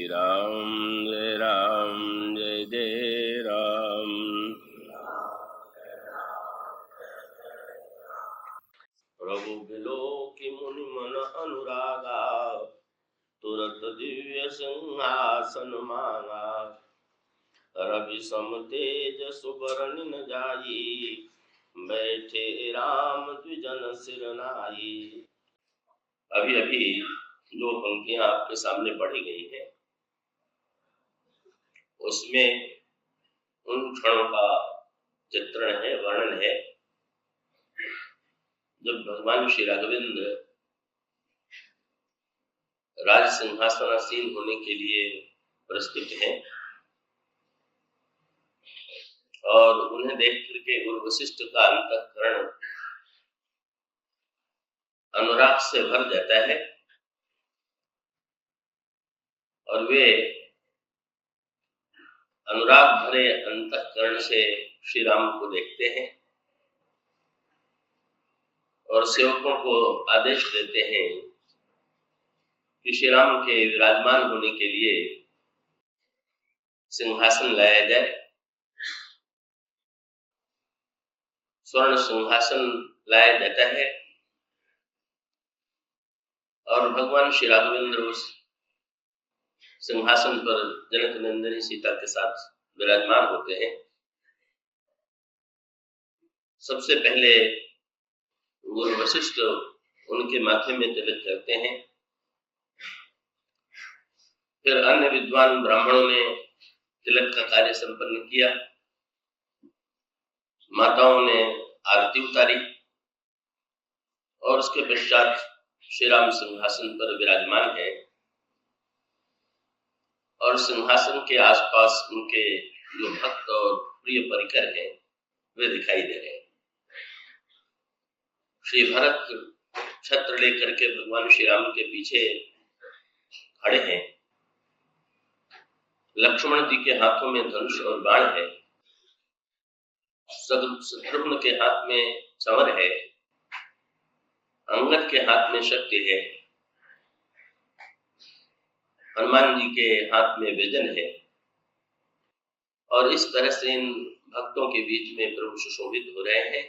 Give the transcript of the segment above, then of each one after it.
राम जय जय राम। प्रभु बिलो की मुनि मन अनुरागा, तुरत दिव्य सिंहासन मांगा। रवि सम तेज सुबरन न जाई, बैठे राम द्विजन सिर नाई। अभी अभी जो पंक्तियां आपके सामने पढ़ी गई है, उसमें उन क्षणों का चित्रण है, वर्णन है, जब भगवान श्री राघवेंद्र राज सिंहासनासीन होने के लिए प्रस्तुत हैं और उन्हें देख करके गुरु वशिष्ठ का अंतःकरण अनुराग से भर जाता है और वे अनुराग भरे अंतःकरण से श्री राम को देखते हैं और सेवकों को आदेश देते हैं कि श्री राम के विराजमान होने के लिए सिंहासन लाया जाए। स्वर्ण सिंहासन लाया जाता है और भगवान श्री राघवेंद्र उस सिंहासन पर जनक नंदिनी सीता के साथ विराजमान होते हैं। सबसे पहले गुरु वशिष्ठ उनके माथे में तिलक करते हैं, फिर अन्य विद्वान ब्राह्मणों ने तिलक का कार्य संपन्न किया, माताओं ने आरती उतारी और उसके पश्चात श्री राम सिंहासन पर विराजमान है और सिंहासन के आसपास उनके जो भक्त और प्रिय परिकर हैं वे दिखाई दे रहे हैं। श्री भरत छत्र लेकर के भगवान श्री राम के पीछे खड़े हैं, लक्ष्मण जी के हाथों में धनुष और बाण है, शत्रुघ्न के हाथ में चमर है, अंगद के हाथ में शक्ति है, हनुमान जी के हाथ में व्यजन है और इस तरह से इन भक्तों के बीच में प्रभु सुशोभित हो रहे हैं।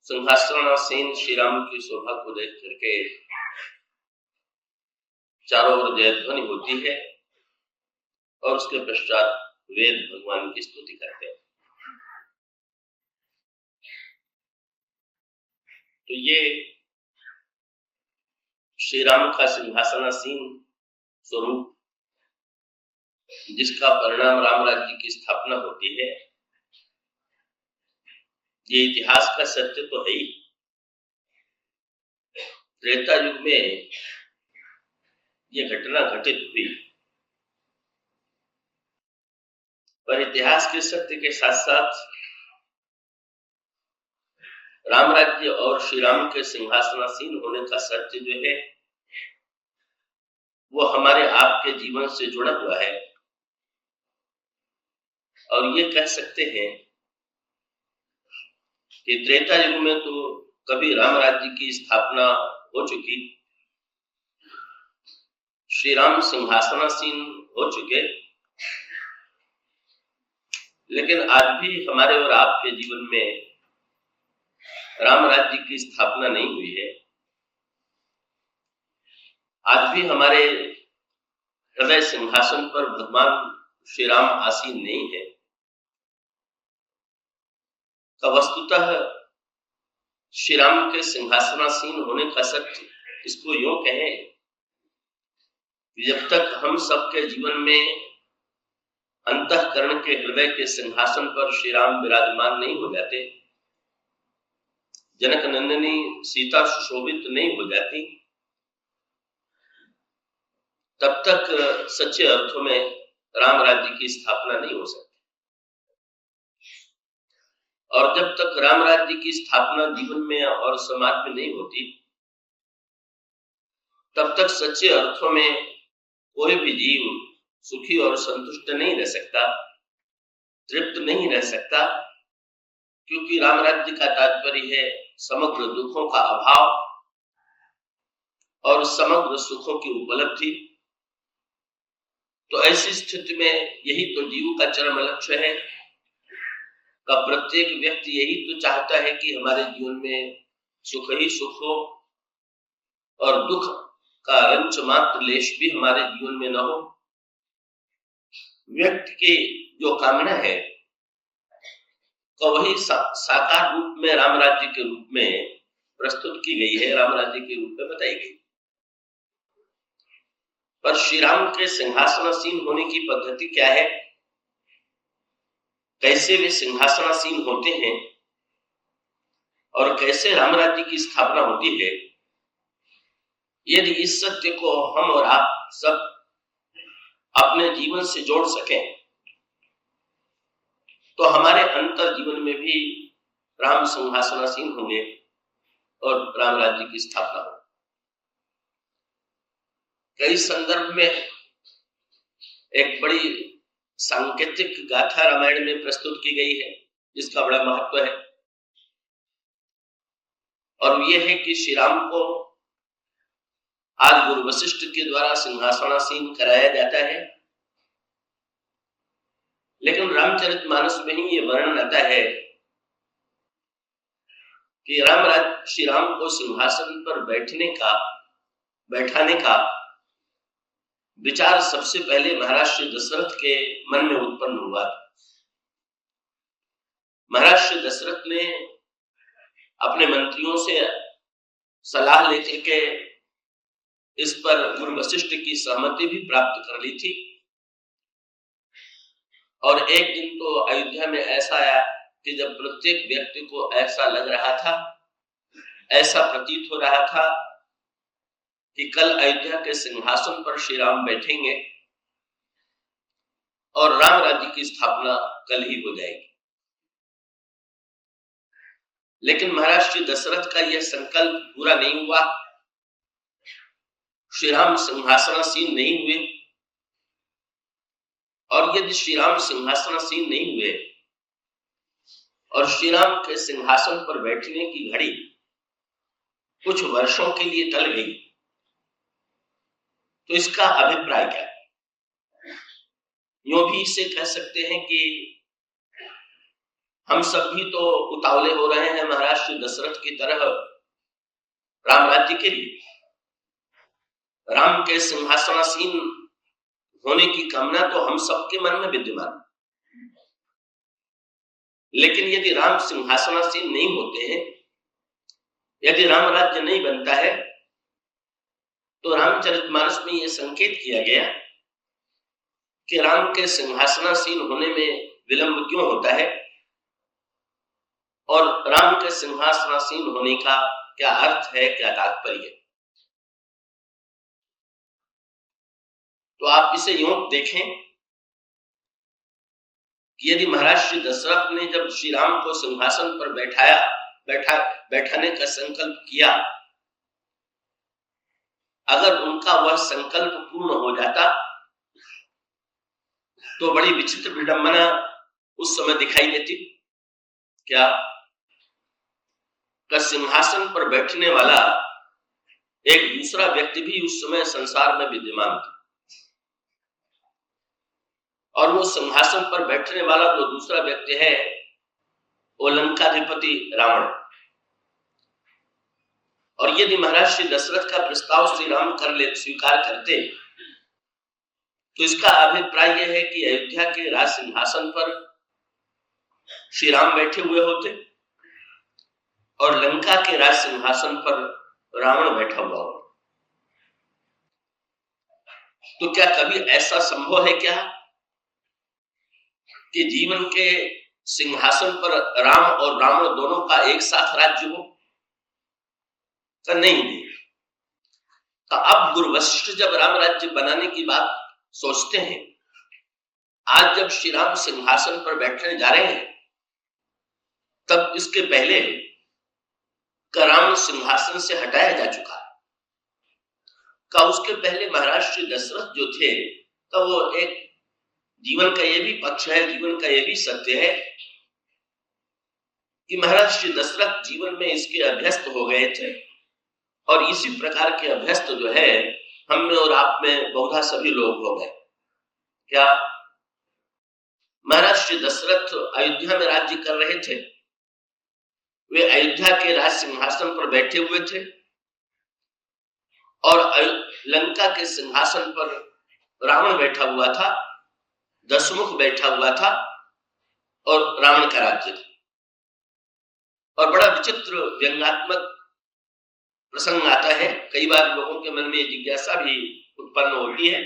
सिंहासनासीन श्री राम की शोभा को देख करके चारों ओर जयध्वनि होती है और उसके पश्चात वेद भगवान की स्तुति करते हैं। तो ये श्री राम का सिंहासनासीन स्वरूप, जिसका परिणाम राम राज्य की स्थापना होती है, ये इतिहास का सत्य तो है ही। त्रेता युग में ये घटना घटित हुई, पर इतिहास के सत्य के साथ साथ राम राज्य और श्री राम के सिंहासनासीन होने का सत्य जो है वो हमारे आपके जीवन से जुड़ा हुआ है और ये कह सकते हैं कि त्रेता युग में तो कभी राम राज्य की स्थापना हो चुकी, श्री राम सिंहासनासीन हो चुके, लेकिन आज भी हमारे और आपके जीवन में राम राज्य की स्थापना नहीं हुई है। आज भी हमारे हृदय सिंहासन पर भगवान श्री राम आसीन नहीं है। तो वस्तुतः श्री राम के सिंहासनासीन होने का सत्य इसको यूं कहें कि जब तक हम सबके जीवन में अंतःकरण के हृदय के सिंहासन पर श्री राम विराजमान नहीं हो जाते, जनक नंदिनी सीता सुशोभित नहीं हो जाती, तब तक सच्चे अर्थों में राम राज्य की स्थापना नहीं हो सकती। और जब तक राम राज्य की स्थापना जीवन में और समाज में नहीं होती, तब तक सच्चे अर्थों में कोई भी जीव सुखी और संतुष्ट नहीं रह सकता, तृप्त नहीं रह सकता, क्योंकि राम राज्य का तात्पर्य है समग्र दुखों का अभाव और समग्र सुखों की उपलब्धि तो ऐसी स्थिति में यही तो जीव का चरम लक्ष्य है का प्रत्येक व्यक्ति यही तो चाहता है कि हमारे जीवन में सुख ही सुख हो और दुख का अंश मात्र लेश भी हमारे जीवन में न हो। व्यक्ति की जो कामना है तो वही साकार रूप में राम राज्य के रूप में प्रस्तुत की गई है, राम राज्य के रूप में बताई गई। पर श्री राम के सिंहासनासीन होने की पद्धति क्या है, कैसे वे सिंहासनासीन होते हैं और कैसे राम राज्य की स्थापना होती है, यदि इस सत्य को हम और आप सब अपने जीवन से जोड़ सकें तो हमारे अंतर जीवन में भी राम सिंहासनासीन होंगे और राम राज्य की स्थापना होगी। कई संदर्भ में एक बड़ी सांकेतिक गाथा रामायण में प्रस्तुत की गई है जिसका बड़ा महत्व है, और यह है कि श्री राम को आज गुरु वशिष्ठ के द्वारा सिंहासनासीन कराया जाता है, लेकिन रामचरितमानस में ही ये वर्णन आता है कि श्री राम को सिंहासन पर बैठाने का विचार सबसे पहले महाराज श्री दशरथ के मन में उत्पन्न हुआ। महाराज श्री दशरथ ने अपने मंत्रियों से सलाह लेकर के इस पर गुरु वशिष्ठ की सहमति भी प्राप्त कर ली थी, और एक दिन तो अयोध्या में ऐसा आया कि जब प्रत्येक व्यक्ति को ऐसा लग रहा था, ऐसा प्रतीत हो रहा था कि कल अयोध्या के सिंहासन पर श्री राम बैठेंगे और राम राज्य की स्थापना कल ही हो जाएगी। लेकिन महाराज श्री दशरथ का यह संकल्प पूरा नहीं हुआ, श्री राम सिंहासनासीन नहीं हुए, और यदि श्री राम सिंहासनासीन नहीं हुए और श्री राम के सिंहासन पर बैठने की घड़ी कुछ वर्षों के लिए टल गई तो इसका अभिप्राय क्या है? यूं भी इसे कह सकते हैं कि हम सब भी तो उतावले हो रहे हैं महाराज श्री दशरथ की तरह राम राज्य के लिए। राम के सिंहासनासीन होने की कामना तो हम सबके मन में विद्यमान, लेकिन यदि राम सिंहासनासीन नहीं होते हैं, यदि राम राज्य नहीं बनता है, तो रामचरितमानस में यह संकेत किया गया कि राम के सिंहासनासीन होने में विलंब क्यों होता है और राम के सिंहासनासीन होने का क्या अर्थ है, क्या तात्पर्य है। तो आप इसे यूं देखें कि यदि महाराज श्री दशरथ ने जब श्री राम को सिंहासन पर बैठाने का संकल्प किया, अगर उनका वह संकल्प पूर्ण हो जाता तो बड़ी विचित्र विडंबना उस समय दिखाई देती। क्या का सिंहासन पर बैठने वाला एक दूसरा व्यक्ति भी उस समय संसार में विद्यमान था, और वो सिंहासन पर बैठने वाला जो दूसरा व्यक्ति है वो लंकाधिपति रावण। और यदि महाराज श्री दशरथ का प्रस्ताव श्री राम स्वीकार करते तो इसका अभिप्राय यह है कि अयोध्या के राज सिंहासन पर श्री राम बैठे हुए होते और लंका के राज सिंहासन पर रावण बैठा हुआ होता। तो क्या कभी ऐसा संभव है क्या कि जीवन के सिंहासन पर राम और रावण दोनों का एक साथ राज्य हो? तो नहीं। तो अब गुरु वशिष्ठ जब राम राज्य बनाने की बात सोचते हैं, आज जब श्री राम सिंहासन पर बैठने जा रहे हैं, तब इसके पहले का राम सिंहासन से हटाया जा चुका है। का उसके पहले महाराज श्री दशरथ जो थे, तो वो एक जीवन का ये भी पक्ष है, जीवन का ये भी सत्य है कि महाराज श्री दशरथ जीवन में इसके अभ्यस्त हो गए थे, और इसी प्रकार के अभ्यस्त जो है हम में और आप में बहुधा सभी लोग हो गए। क्या महाराज श्री दशरथ अयोध्या में राज्य कर रहे थे। वे अयोध्या के राज सिंहासन पर बैठे हुए थे और लंका के सिंहासन पर रावण बैठा हुआ था, दशमुख बैठा हुआ था और रावण का राज्य था। और बड़ा विचित्र व्यंग्यात्मक प्रसंग आता है। कई बार लोगों के मन में जिज्ञासा भी उत्पन्न होती है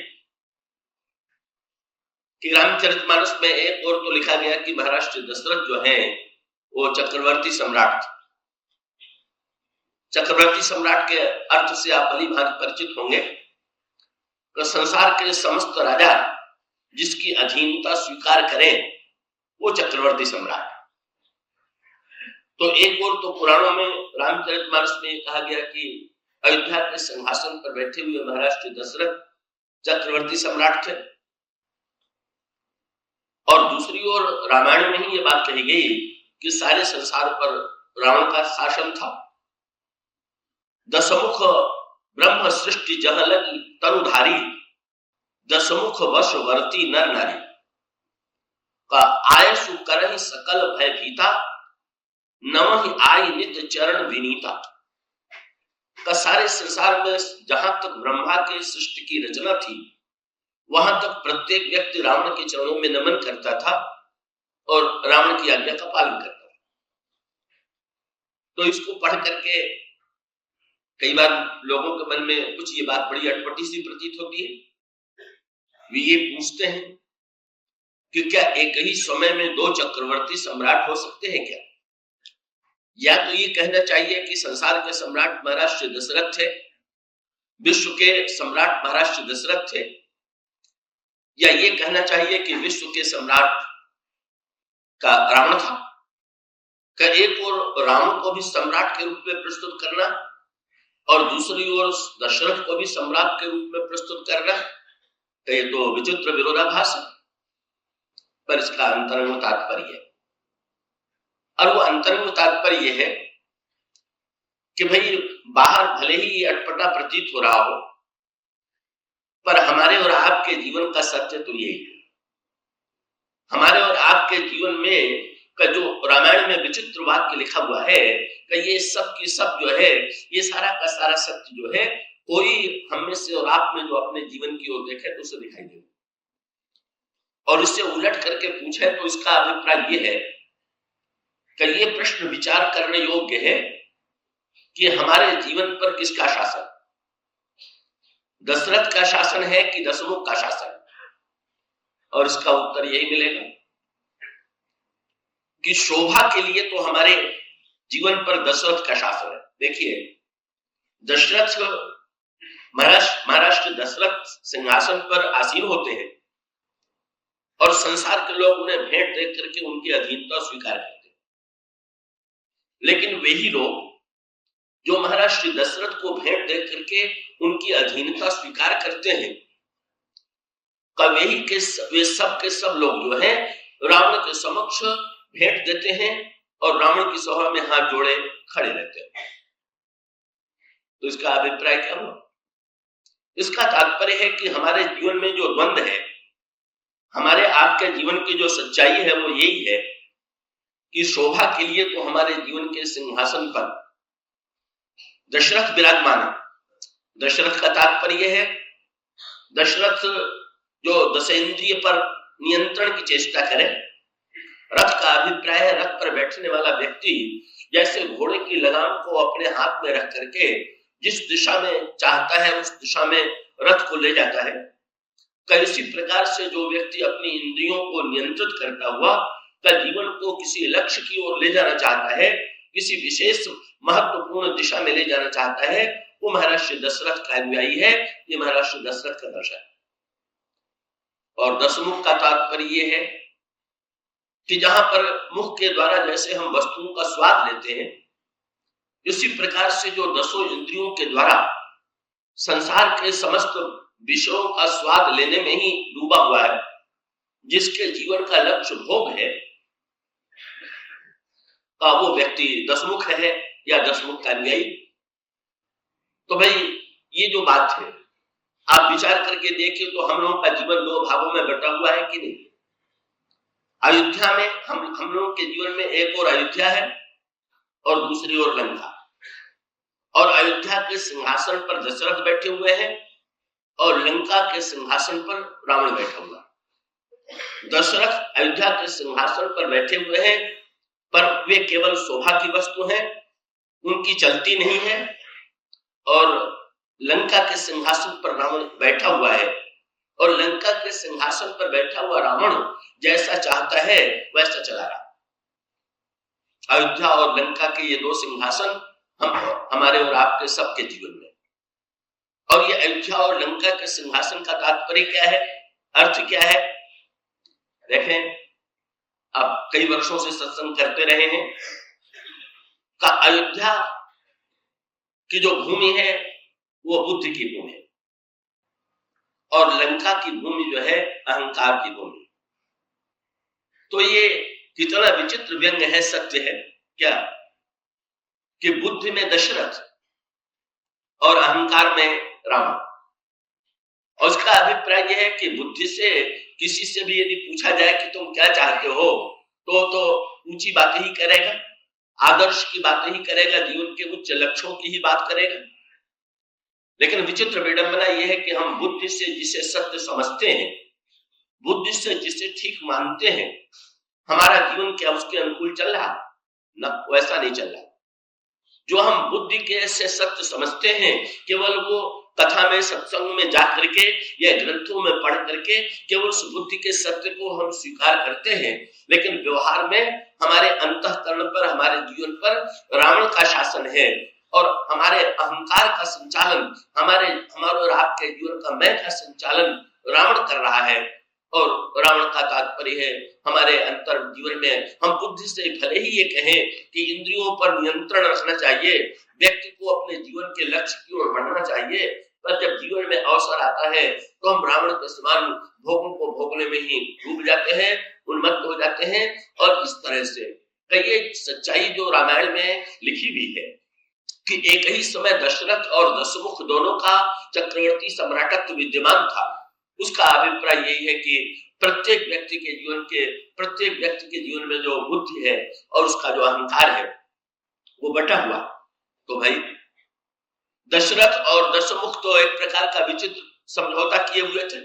कि रामचरितमानस में एक और तो लिखा गया कि महाराज दशरथ जो हैं वो चक्रवर्ती सम्राट थे। चक्रवर्ती सम्राट के अर्थ से आप भली भांति परिचित होंगे कि संसार के समस्त राजा जिसकी अधीनता स्वीकार करें वो चक्रवर्ती सम्राट। तो एक और तो पुराणों में रामचरितमानस में कहा गया कि अयोध्या के सिंहासन पर बैठे हुए महाराज दशरथ चक्रवर्ती सम्राट थे, और दूसरी ओर रामायण में ही ये बात कही गई कि सारे संसार पर रावण का शासन था। दशमुख ब्रह्म सृष्टि जह लगी तनुधारी, दशमुख वश वर्ती नर नारी का आयसु करहि सकल भय भीता, नमहि आई नित्य चरण विनीता। का सारे संसार में जहां तक ब्रह्मा के सृष्टि की रचना थी वहां तक प्रत्येक व्यक्ति रावण के चरणों में नमन करता था और रावण की आज्ञा का पालन करता था। तो इसको पढ़ करके कई बार लोगों के मन में कुछ ये बात बड़ी अटपटी सी प्रतीत होती है। वे ये पूछते हैं कि क्या एक ही समय में दो चक्रवर्ती सम्राट हो सकते हैं क्या? या तो ये कहना चाहिए कि संसार के सम्राट महाराज श्री दशरथ थे, विश्व के सम्राट महाराज श्री दशरथ थे, या ये कहना चाहिए कि विश्व के सम्राट का रावण था। क्या एक और रावण को भी सम्राट के रूप में प्रस्तुत करना और दूसरी ओर दशरथ को भी सम्राट के रूप में प्रस्तुत करना, तो ये तो विचित्र विरोधाभास है। पर इसका अंतरंग तात्पर्य है, और वो अंतरंग तात्पर्य है कि भाई बाहर भले ही ये अटपटा प्रतीत हो रहा हो, पर हमारे और आपके जीवन का सत्य तो यही है। हमारे और आपके जीवन में का जो रामायण में विचित्र वाक्य लिखा हुआ है कि ये सब की सब जो है, ये सारा का सारा सत्य जो है, कोई हम में से और आप में जो अपने जीवन की ओर देखे तो उसे दिखाई दे, और इससे उलट करके पूछे तो इसका अभिप्राय ये है कि ये प्रश्न विचार करने योग्य है कि हमारे जीवन पर किसका शासन, दशरथ का शासन है कि दशमुख का शासन? और इसका उत्तर यही मिलेगा कि शोभा के लिए तो हमारे जीवन पर दशरथ का शासन है। देखिए, दशरथ महाराष्ट्र दशरथ सिंहासन पर आसीन होते हैं और संसार के लोग उन्हें भेंट देख करके उनकी अधीनता स्वीकार करते हैं। लेकिन वही लोग जो महाराज श्री दशरथ को भेंट देख करके उनकी अधीनता स्वीकार करते हैं, वही के वे सब के सब लोग जो हैं रावण के समक्ष भेंट देते हैं और रावण की सभा में हाथ जोड़े खड़े रहते हैं। तो इसका अभिप्राय क्या हुआ? इसका तात्पर्य है कि हमारे जीवन में जो द्वंद्व है, हमारे आपके जीवन की जो सच्चाई है, वो यही है कि शोभा के लिए तो हमारे जीवन के सिंहासन पर दशरथ विराजमान है। दशरथ का तात्पर्य है दशरथ जो दशेंद्रिय पर नियंत्रण की चेष्टा करे। रथ का अभिप्राय है रथ पर बैठने वाला व्यक्ति जैसे घोड़े की लगाम को अपने हाथ में रख करके जिस दिशा में चाहता है उस दिशा में रथ को ले जाता है। इसी प्रकार से जो व्यक्ति अपनी इंद्रियों को नियंत्रित करता हुआ का जीवन को किसी लक्ष्य की ओर ले जाना चाहता है, किसी विशेष महत्वपूर्ण दिशा में ले जाना चाहता है, वो महाराज श्री दशरथ का अनुयायी है। ये महाराज श्री दशरथ का दर्शन है। और दशमुख का तात्पर्य ये है कि जहां पर मुख के द्वारा जैसे हम वस्तुओं का स्वाद लेते हैं, इसी प्रकार से जो दसों इंद्रियों के द्वारा संसार के समस्त विषयों का स्वाद लेने में ही डूबा हुआ है, जिसके जीवन का लक्ष्य भोग है, वो व्यक्ति दशमुख है या दशमुख का अनुयायी। तो भाई ये जो बात है, आप विचार करके देखिए तो हम लोगों का जीवन दो भागों में बटा हुआ है कि नहीं। अयोध्या में हम लोगों के जीवन में एक और अयोध्या है और दूसरी ओर लंका। और अयोध्या के सिंहासन पर दशरथ बैठे हुए हैं और लंका के सिंहासन पर रावण बैठा हुआ। दशरथ अयोध्या के सिंहासन पर बैठे हुए हैं, पर वे केवल शोभा की वस्तु हैं, उनकी चलती नहीं है। और लंका के सिंहासन पर रावण बैठा हुआ है और लंका के सिंहासन पर बैठा हुआ रावण जैसा चाहता है वैसा चला रहा। अयोध्या और लंका के ये दो सिंहासन हमारे और आपके सबके जीवन में। और ये अयोध्या और लंका के सिंहासन का तात्पर्य क्या है, अर्थ क्या है? देखें, आप कई वर्षों से सत्संग करते रहे हैं का अयोध्या की जो भूमि है वो बुद्धि की भूमि है और लंका की भूमि जो है अहंकार की भूमि। तो ये कितना विचित्र व्यंग है, सत्य है क्या कि बुद्धि में दशरथ और अहंकार में रावण। और उसका अभिप्राय यह है कि बुद्धि से किसी से भी यदि पूछा जाए कि तुम क्या चाहते हो तो ऊंची बातें ही करेगा, आदर्श की बातें ही करेगा, जीवन के उच्च लक्ष्यों की ही बात करेगा। लेकिन विचित्र विडंबना यह है कि हम बुद्धि से जिसे सत्य समझते हैं, बुद्धि से जिसे ठीक मानते हैं, हमारा जीवन क्या उसके अनुकूल चल रहा? न, वैसा नहीं चल रहा। जो हम बुद्धि के से सत्य समझते हैं केवल वो कथा में, सत्संग में जा करके या ग्रंथों में पढ़ करके केवल उस बुद्धि के सत्य को हम स्वीकार करते हैं, लेकिन व्यवहार में हमारे अंतःकरण पर, हमारे जीवन पर रावण का शासन है और हमारे अहंकार का संचालन, हमारे और आपके जीवन का मैं का संचालन रावण कर रहा है। और रावण का तात्पर्य है हमारे अंतर जीवन में हम बुद्धि से भले ही ये कहें कि इंद्रियों पर नियंत्रण रखना चाहिए, व्यक्ति को अपने जीवन के लक्ष्य की ओर बढ़ना चाहिए, पर जब जीवन में अवसर आता है तो हम रावण के समान भोगों को भोगने में ही डूब जाते हैं, उन्मत्त हो जाते हैं। और इस तरह से कई सच्चाई जो रामायण में लिखी हुई है कि एक ही समय दशरथ और दशमुख दोनों का चक्रवर्ती सम्राटत्व विद्यमान था। उसका अभिप्राय यही है कि प्रत्येक व्यक्ति के जीवन में जो बुद्धि है और उसका जो अहंकार है वो बटा हुआ। तो भाई दशरथ और दशमुख तो एक प्रकार का विचित्र समझौता किए हुए थे।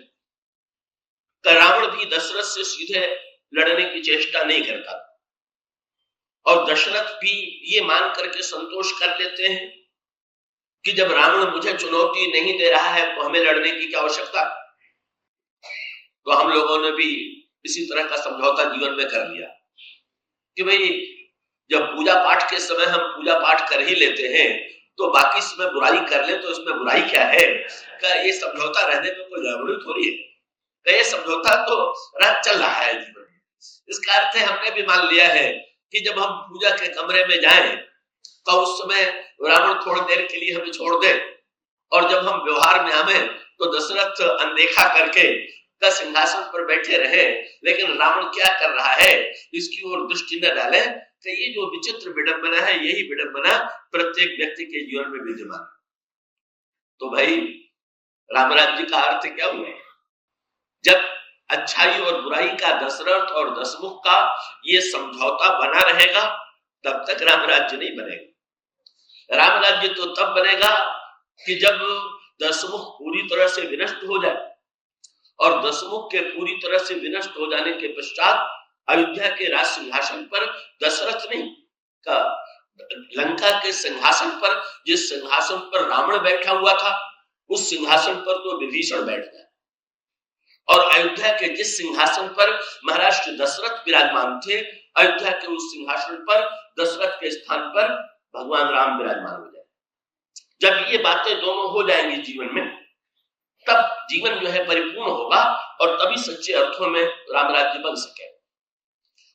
रावण भी दशरथ से सीधे लड़ने की चेष्टा नहीं करता और दशरथ भी ये मान करके संतोष कर लेते हैं कि जब रावण मुझे चुनौती नहीं दे रहा है तो हमें लड़ने की क्या आवश्यकता। तो हम लोगों ने भी इसी तरह का समझौता जीवन में कर लिया कि भाई जब पूजा पाठ के समय हम पूजा पाठ कर ही लेते हैं तो बाकी समय बुराई कर ले तो इसमें बुराई क्या है? ये समझौता रहने में कोई गड़बड़ी थोड़ी है। ये समझौता तो चल रहा है जीवन में। इसका अर्थ है हमने भी मान लिया है कि जब हम पूजा के कमरे में जाएं तो उस समय रावण थोड़ी देर के लिए हमें छोड़ दे और जब हम व्यवहार में आवे तो दशरथ अनदेखा करके का सिंहासन पर बैठे रहे, लेकिन रावण क्या कर रहा है इसकी ओर दृष्टि न डाले। तो ये जो विचित्र विडंबना है, यही विडंबना प्रत्येक व्यक्ति के जीवन में विद्यमान। तो भाई रामराज्य का अर्थ क्या हुआ? जब अच्छाई और बुराई का दशरथ और दशमुख का ये समझौता बना रहेगा तब तक रामराज्य नहीं बनेगा। रामराज्य तो तब बनेगा कि जब दशमुख पूरी तरह से विनष्ट हो जाए और दशमुख के पूरी तरह से विनष्ट हो जाने के पश्चात अयोध्या के राज सिंहासन पर दशरथ नहीं का लंका के सिंहासन पर, जिस सिंहासन पर रावण बैठा हुआ था उस सिंहासन पर तो विभीषण बैठ गया और अयोध्या के जिस सिंहासन पर महाराष्ट्र दशरथ विराजमान थे, अयोध्या के उस सिंहासन पर दशरथ के स्थान पर भगवान राम विराजमान हो जाए। जब ये बातें दोनों हो जाएंगी जीवन में तब जीवन जो है परिपूर्ण होगा और तभी सच्चे अर्थों में रामराज्य बन सके।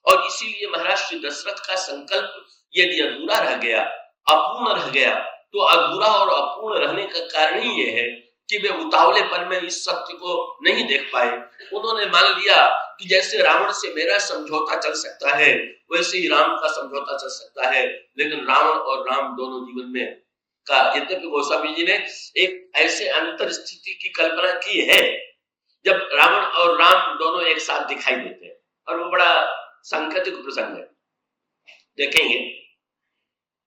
और इसीलिए महाराष्ट्र दशरथ का संकल्प यदि अधूरा रह गया, अपूर्ण रह गया, तो अधूरा और अपूर्ण रहने का कारण ही ये है कि वे उतावलेपन में इस सत्य को नहीं देख पाए। उन्होंने मान लिया कि जैसे रावण से मेरा समझौता चल सकता है वैसे ही राम का समझौता चल सकता है, लेकिन रावण और राम दोनों जीवन में का यद्यपि गोस्वामी जी ने एक ऐसे अंतर स्थिति की कल्पना की है जब रावण और राम दोनों एक साथ दिखाई देते हैं, और वो बड़ा सांकेतिक प्रसंग है। देखेंगे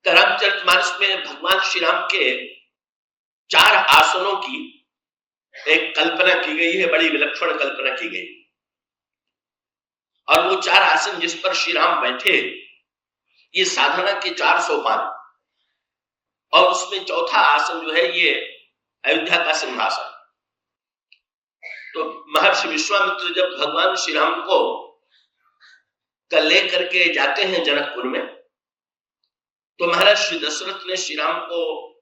रामचरितमानस में भगवान श्री राम के 4 आसनों की एक कल्पना की गई है, बड़ी विलक्षण कल्पना की गई। और वो 4 आसन जिस पर श्री राम बैठे, ये साधना के 4 सोपान, और उसमें चौथा आसन जो है ये अयोध्या का सिंहासन। तो महर्षि विश्वामित्र जब भगवान श्री राम को लेकर के जाते हैं जनकपुर में, तो महाराज श्री दशरथ ने श्री राम को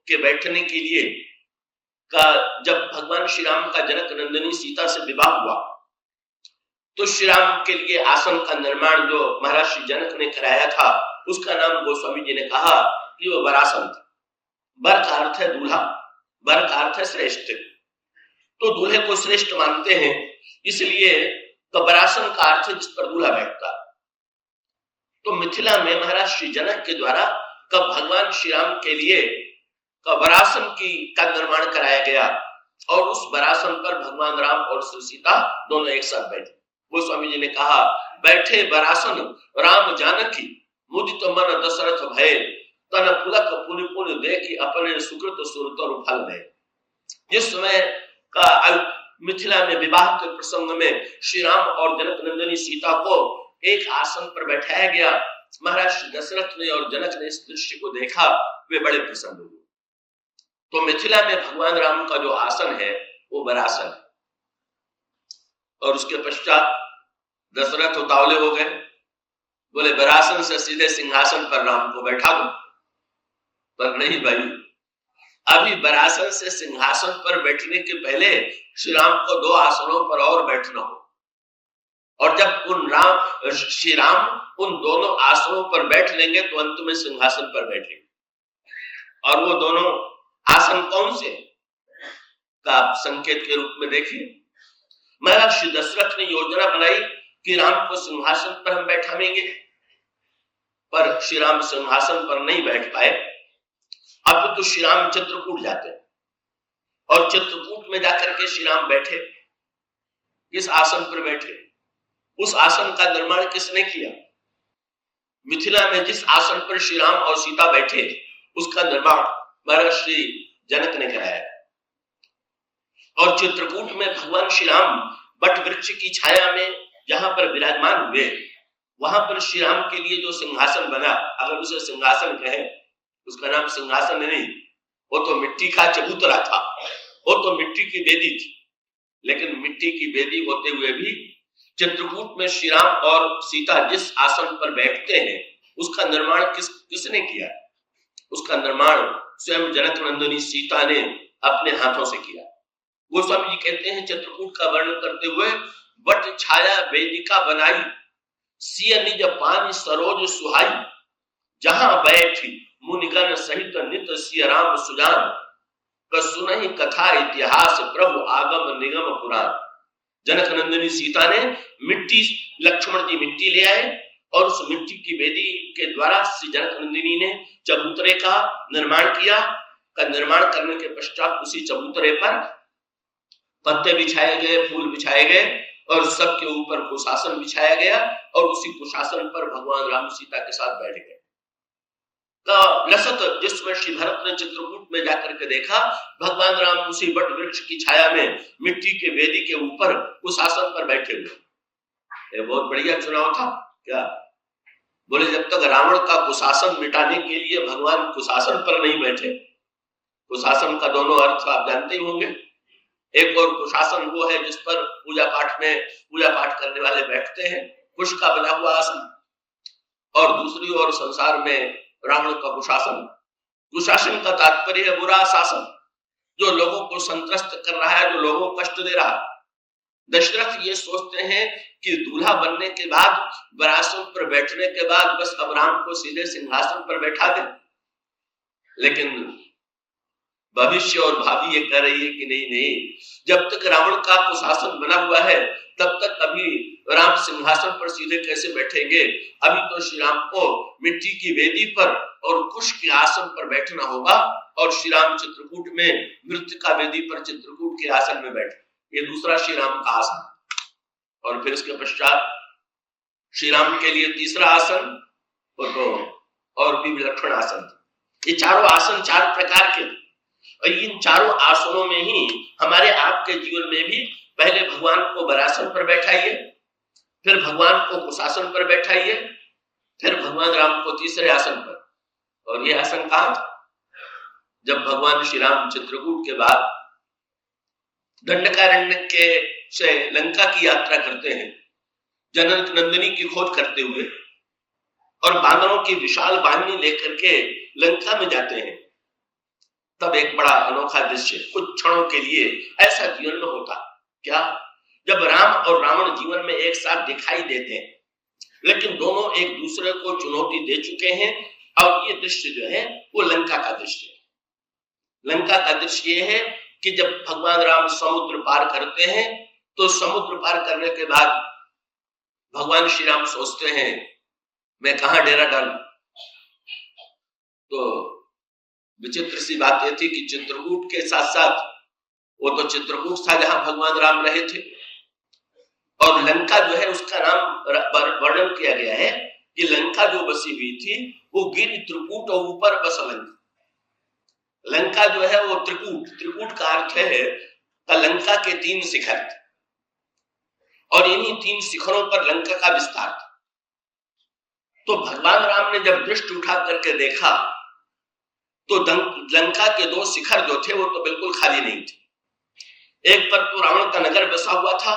के बैठने के लिए जब भगवान श्री राम का जनक नंदिनी सीता से विवाह हुआ, तो श्री राम के लिए आसन का निर्माण जो महाराज श्री जनक ने कराया था, उसका नाम गोस्वामी जी ने कहा कि वो वरासन था। वर का अर्थ है दूल्हा, वर का अर्थ है श्रेष्ठ, तो दूल्हे को श्रेष्ठ मानते हैं, इसलिए तो वरासन का अर्थ है जिस पर दूल्हा बैठता। तो मिथिला में महाराज श्री जनक के द्वारा कब भगवान श्री राम के लिए वरासन का निर्माण कराया गया, और उस वरासन पर भगवान राम और श्री सीता दोनों एक साथ बैठे। गोस्वामी जी ने कहा, बैठे वरासन राम जानकी, मुदित मन दशरथ भय, तन पुलक पुनि पुनि देखी अपने सुकृत सुरतर फल दे। जिस समय का मिथिला में विवाह के प्रसंग में श्री राम और जनक नंदिनी सीता को एक आसन पर बैठाया गया, महाराज श्री दशरथ ने और जनक ने इस दृश्य को देखा, वे बड़े प्रसन्न हुए। तो मिथिला में भगवान राम का जो आसन है वो वरासन है। और उसके पश्चात दशरथ उतावले हो गए, बोले वरासन से सीधे सिंहासन पर राम को बैठा दो। पर नहीं भाई, अभी वरासन से सिंहासन पर बैठने के पहले श्री राम को 2 आसनों पर और बैठना हो, और जब श्री राम उन दोनों आसनों पर बैठ लेंगे तो अंत में सिंहासन पर बैठेंगे। और वो दोनों आसन कौन से का आप संकेत के रूप में देखिए। महाराज श्री दशरथ ने योजना बनाई कि राम को सिंहासन पर हम बैठावेंगे, पर श्री राम सिंहासन पर नहीं बैठ पाए। अब तो श्री राम चित्रकूट जाते हैं, और चित्रकूट में जाकर के श्री राम बैठे। किस आसन पर बैठे? उस आसन का निर्माण किसने किया? मिथिला में जिस आसन पर श्री राम और सीता बैठे, उसका निर्माण महाराज श्री जनक ने कराया। और चित्रकूट में भगवान श्री राम बट वृक्ष की छाया में जहां पर विराजमान हुए, वहां पर श्री राम के लिए जो सिंहासन बना, अगर उसे सिंहासन कहे, उसका नाम सिंहासन नहीं, वो तो मिट्टी का चबूतरा था, वो तो मिट्टी की वेदी थी। लेकिन मिट्टी की वेदी होते हुए भी चित्रकूट में श्री राम और सीता जिस आसन पर बैठते हैं, उसका निर्माण किसने किया? उसका निर्माण स्वयं जनक नंदिनी सीता ने अपने हाथों से किया। गोस्वामी जी कहते हैं, चित्रकूट का वर्णन करते हुए, बट छाया वेदिका बनाई, सिय निज पानी सरोज सुहाई, जहां बैठी मुनिगण सहित नित सिय राम सुजान, सुनहि कथा इतिहास प्रभु आगम निगम पुराण। जनक नंदिनी सीता ने मिट्टी, लक्ष्मण जी मिट्टी ले आए, और उस मिट्टी की वेदी के द्वारा श्री जनक नंदिनी ने चबूतरे का निर्माण किया। निर्माण करने के पश्चात उसी चबूतरे पर पत्ते बिछाए गए, फूल बिछाए गए, और सबके ऊपर कुशासन बिछाया गया, और उसी कुशासन पर भगवान राम सीता के साथ बैठ गए। लसत जिसमें श्री भरत ने चित्रकूट में जाकर के देखा, भगवान राम उसी बट वृक्ष की छाया में मिट्टी के वेदी के ऊपर कुशासन पर बैठे हुए। ये बहुत बढ़िया चुनाव था क्या? बोले जब तक रावण का कुशासन मिटाने के लिए भगवान कुशासन पर नहीं बैठे। कुशासन का दोनों अर्थ आप जानते ही होंगे। एक और कुशासन वो है जिस पर पूजा पाठ करने वाले बैठते हैं, कुश का बना हुआ आसन, और दूसरी ओर संसार में रावण का कुशासन। कुशासन का तात्पर्य है बुरा शासन, जो लोगों को संत्रस्त कर रहा है, जो लोगों को कष्ट दे रहा है। दशरथ ये सोचते हैं कि दूल्हा बनने के बाद, वरासन पर बैठने के बाद बस अब राम को सीधे सिंहासन पर बैठा दे। लेकिन भविष्य और भाभी ये कह रही है कि नहीं, जब तक रावण का कुशासन बना हुआ है तब तक अभी राम सिंहासन पर सीधे कैसे बैठेंगे? अभी तो श्री राम को मिट्टी की वेदी पर और कुश के आसन पर बैठना होगा, और श्री राम चित्रकूट में मृत्तिका वेदी पर चित्रकूट के आसन में बैठे। ये दूसरा श्री राम का आसन। और फिर इसके पश्चात श्री राम के लिए तीसरा आसन और भी विलक्षण आसन। ये चारों आसन 4 प्रकार के, और इन चारों आसनों में ही हमारे आपके जीवन में भी पहले भगवान को वरासन पर बैठाइए, फिर भगवान को कुशासन पर बैठाइए, फिर भगवान राम को तीसरे आसन पर। और ये आसन कहां था? जब भगवान श्री राम चित्रकूट के बाद दंडकारण्य के से लंका की यात्रा करते हैं, जनक नंदिनी की खोज करते हुए, और बानरों की विशाल बाहिनी लेकर के लंका में जाते हैं, तब एक बड़ा अनोखा दृश्य कुछ क्षणों के लिए ऐसा जीवन में होता। क्या? जब राम और रावण जीवन में एक साथ दिखाई देते हैं, लेकिन दोनों एक दूसरे को चुनौती दे चुके हैं, और ये दृश्य जो है वो लंका का दृश्य है। लंका का दृश्य ये है कि जब भगवान राम समुद्र पार करते हैं, तो समुद्र पार करने के बाद भगवान श्री राम सोचते हैं मैं कहां डेरा डालूं। तो विचित्र सी बात यह थी कि चित्रकूट के साथ साथ वो तो चित्रकूट था जहां भगवान राम रहे थे, और लंका जो है उसका नाम वर्णन किया गया है कि लंका जो बसी हुई थी वो गिर त्रिकूट और ऊपर बस लंका। लंका जो है वो त्रिकूट का अर्थ है लंका के 3 शिखर थे, और इन्हीं 3 शिखरों पर लंका का विस्तार था। तो भगवान राम ने जब दृष्टि उठा करके देखा तो लंका के 2 शिखर जो थे वो तो बिल्कुल खाली नहीं थे। एक पर तो रावण का नगर बसा हुआ था,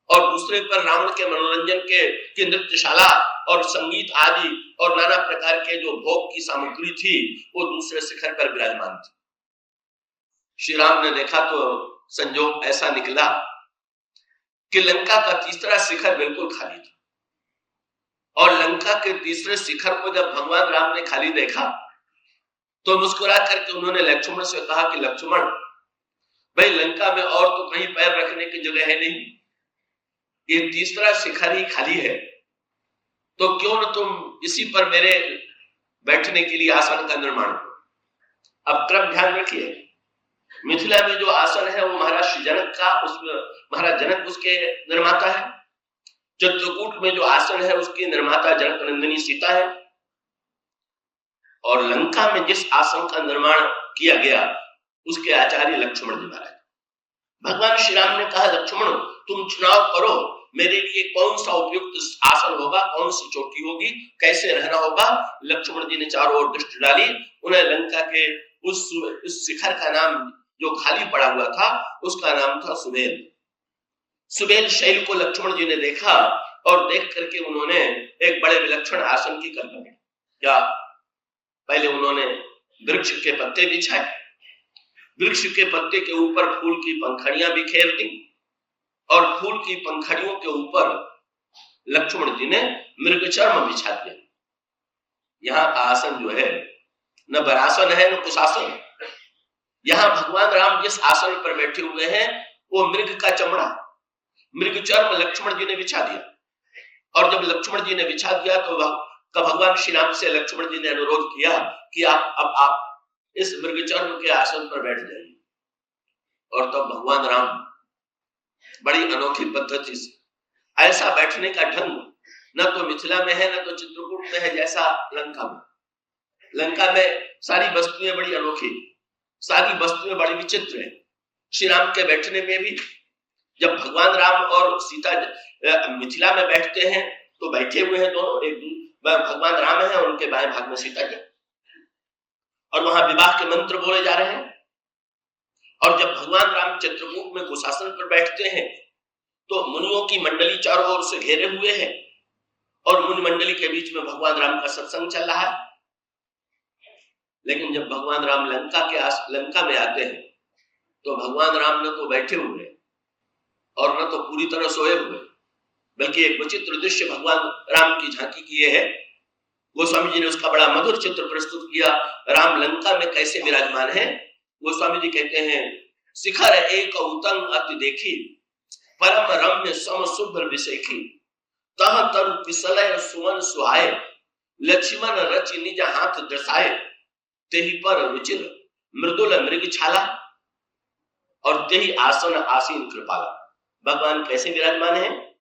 और दूसरे पर रावण के मनोरंजन के नृत्यशाला और संगीत आदि और नाना प्रकार के जो भोग की सामग्री थी वो दूसरे शिखर पर विराजमान थी। श्री राम ने देखा तो संजोग ऐसा निकला कि लंका का तीसरा शिखर बिल्कुल खाली था, और लंका के तीसरे शिखर को जब भगवान राम ने खाली देखा तो मुस्कुरा करके उन्होंने लक्ष्मण से कहा कि लक्ष्मण भाई, लंका में और तो कहीं पैर रखने की जगह है नहीं, ये तीसरा शिखर ही खाली है, तो क्यों न तुम इसी पर मेरे बैठने के लिए आसन का निर्माण करो। अब क्रम ध्यान रखिए, मिथिला में जो आसन है वो महाराज जनक का, उसमें महाराज जनक उसके निर्माता है। चित्रकूट में जो आसन है उसकी निर्माता जनक नंदिनी सीता है, और लंका में जिस आसन का निर्माण किया गया उसके आचार्य लक्ष्मण जी महाराज। भगवान श्री राम ने कहा लक्ष्मण तुम चुनाव करो, मेरे लिए कौन सा उपयुक्त आसन होगा, कौन सी चोटी होगी, कैसे रहना होगा। लक्ष्मण जी ने चारों ओर दृष्टि डाली, उन्हें लंका के उस शिखर का नाम जो खाली पड़ा हुआ था उसका नाम था सुबेल। सुबेल शैल को लक्ष्मण जी ने देखा, और देख करके उन्होंने एक बड़े विलक्षण आसन की कल्पना की। क्या? पहले उन्होंने वृक्ष के पत्ते बिछाए, वृक्ष के पत्ते के ऊपर फूल की पंखड़ियां बिखेर दी, और फूल की पंखड़ियों के ऊपर लक्ष्मण जी ने मृगचर्म बिछा दिया। यहाँ का आसन जो है न वरासन है न कुशासन। यहाँ भगवान राम जिस आसन पर बैठे हुए हैं वो मृग का चमड़ा, मृगचर्म लक्ष्मण जी ने बिछा दिया। और जब लक्ष्मण जी ने बिछा दिया तो भगवान श्री राम से लक्ष्मण जी ने अनुरोध किया कि आप इस मृगचर्म के आसन पर बैठ जाइए। और तब भगवान राम बड़ी अनोखी पद्धति से, ऐसा बैठने का ढंग न तो मिथिला में है न तो चित्रकूट में है जैसा लंका में। लंका में सारी वस्तुएं बड़ी अनोखी, सारी वस्तुएं बड़ी विचित्र है। श्री राम के बैठने में भी जब भगवान राम और सीता मिथिला में बैठते हैं तो बैठे हुए हैं दोनों, एक भगवान राम है और उनके बाएं भाग में सीता जी, और वहां विवाह के मंत्र बोले जा रहे हैं। और जब भगवान राम चित्रकूट में कुशासन पर बैठते हैं तो मुनियों की मंडली चारों ओर से घेरे हुए है, और मुनि मंडली के बीच में भगवान राम का सत्संग चल रहा है। लेकिन जब भगवान राम लंका में आते हैं तो भगवान राम न तो बैठे हुए और न तो पूरी तरह सोए हुए, बल्कि एक विचित्र दृश्य भगवान राम की झांकी किए है। गोस्वामी जी ने उसका बड़ा मधुर चित्र प्रस्तुत किया। राम लंका में कैसे विराजमान है। गोस्वामी जी कहते हैं, शिखर एक उत्तंग अति देखी, परम रम्य सम शुभ्र विशेखी, तह तरु पिसलय सुमन सुहाए, लक्ष्मण रचि निज हाथ दर्शाए, तेहि पर रुचिर मृदुल मृग छाला, और तेहि आसन आसीन कृपाला। भगवान कैसे विराजमान है?